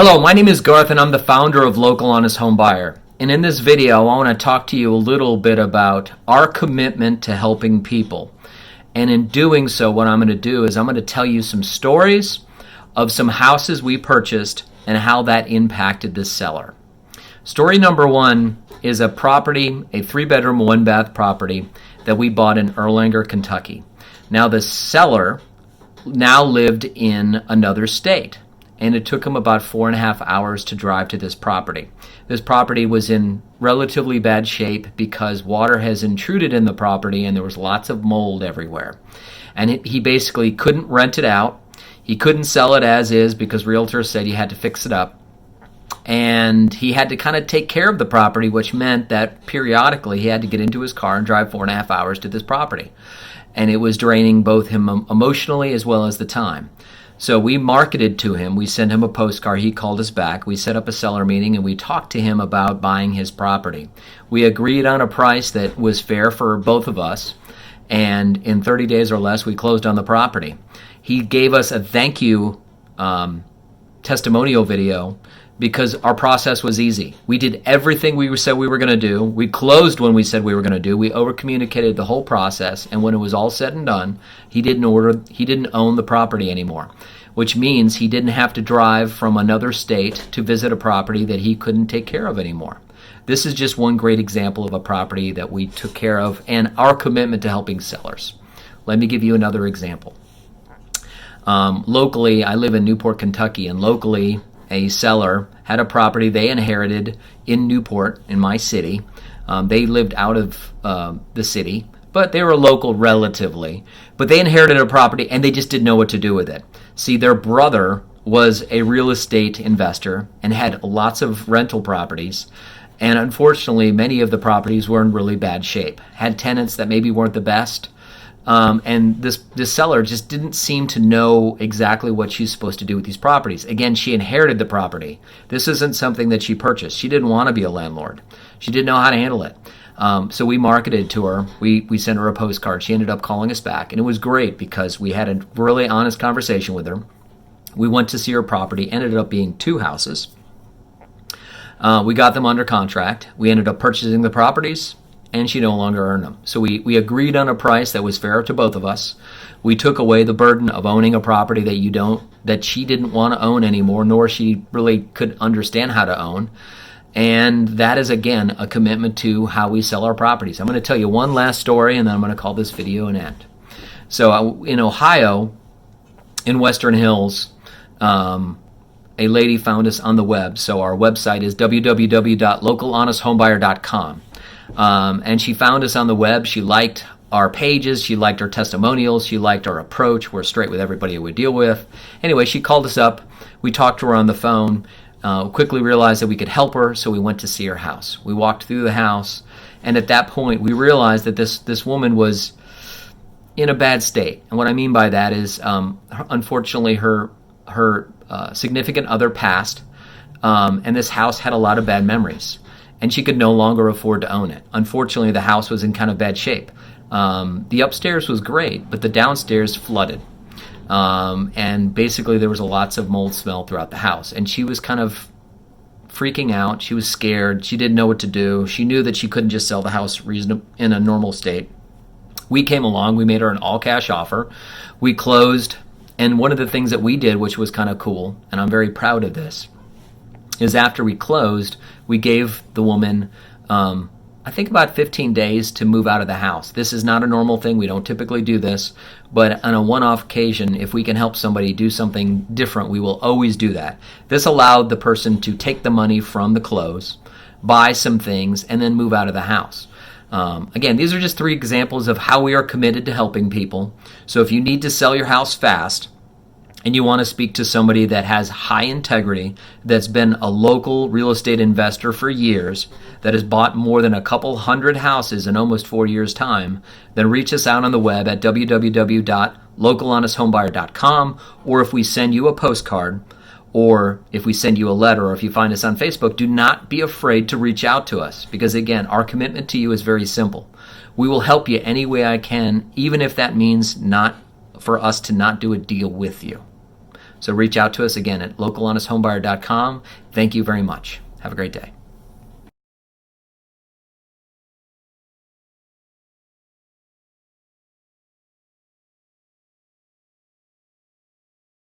Hello, my name is Garth and I'm the founder of Local Honest Homebuyer. And in this video, I want to talk to you a little bit about our commitment to helping people. And in doing so, what I'm going to do is I'm going to tell you some stories of some houses we purchased and how that impacted the seller. Story number one is a property, a 3-bedroom, 1-bath property that we bought in Erlanger, Kentucky. Now the seller now lived in another state, and it took him about 4.5 hours to drive to this property. This property was in relatively bad shape because water has intruded in the property and there was lots of mold everywhere. And he basically couldn't rent it out. He couldn't sell it as is because realtors said he had to fix it up. And he had to kind of take care of the property, which meant that periodically he had to get into his car and drive 4.5 hours to this property. And it was draining both him emotionally as well as the time. So we marketed to him. We sent him a postcard. He called us back. We set up a seller meeting and we talked to him about buying his property. We agreed on a price that was fair for both of us. And in 30 days or less, we closed on the property. He gave us a thank you testimonial video because our process was easy. We did everything we said we were going to do. We closed when we said we were going to do. We over-communicated the whole process, and when it was all said and done, he didn't own the property anymore, which means he didn't have to drive from another state to visit a property that he couldn't take care of anymore. This is just one great example of a property that we took care of and our commitment to helping sellers. Let me give you another example. Locally, I live in Newport, Kentucky, and locally, a seller had a property they inherited in Newport, in my city. They lived out of the city, but they were local relatively. But they inherited a property and they just didn't know what to do with it. See, their brother was a real estate investor and had lots of rental properties. And unfortunately, many of the properties were in really bad shape, had tenants that maybe weren't the best. And this seller just didn't seem to know exactly what she's supposed to do with these properties. Again, she inherited the property. This isn't something that she purchased. She didn't want to be a landlord. She didn't know how to handle it. So we marketed to her. We sent her a postcard. She ended up calling us back. And it was great because we had a really honest conversation with her. We went to see her property. Ended up being 2 houses. We got them under contract. We ended up purchasing the properties, and she no longer earned them. So we agreed on a price that was fair to both of us. We took away the burden of owning a property that she didn't want to own anymore, nor she really could understand how to own. And that is, again, a commitment to how we sell our properties. I'm going to tell you one last story, and then I'm going to call this video an end. So in Ohio, in Western Hills, a lady found us on the web. So our website is www.localhonesthomebuyer.com. And she found us on the web. She liked our pages. She liked our testimonials. She liked our approach. We're straight with everybody we deal with. Anyway, she called us up. We talked to her on the phone. Quickly realized that we could help her, so we went to see her house. We walked through the house, and at that point, we realized that this woman was in a bad state. And what I mean by that is, unfortunately, her significant other passed, and this house had a lot of bad memories. And she could no longer afford to own it. Unfortunately, the house was in kind of bad shape. The upstairs was great, but the downstairs flooded. And basically there was lots of mold smell throughout the house. And she was kind of freaking out. She was scared. She didn't know what to do. She knew that she couldn't just sell the house in a normal state. We came along. We made her an all-cash offer. We closed. And one of the things that we did, which was kind of cool, and I'm very proud of this, is after we closed, we gave the woman, I think about 15 days to move out of the house. This is not a normal thing. We don't typically do this. But on a one-off occasion, if we can help somebody do something different, we will always do that. This allowed the person to take the money from the close, buy some things, and then move out of the house. Again, these are just 3 examples of how we are committed to helping people. So if you need to sell your house fast, and you want to speak to somebody that has high integrity, that's been a local real estate investor for years, that has bought more than a couple hundred houses in almost 4 years' time, then reach us out on the web at www.localhonesthomebuyer.com, or if we send you a postcard, or if we send you a letter, or if you find us on Facebook, do not be afraid to reach out to us, because again, our commitment to you is very simple. We will help you any way I can, even if that means not for us to not do a deal with you. So reach out to us again at localhonesthomebuyer.com. Thank you very much. Have a great day.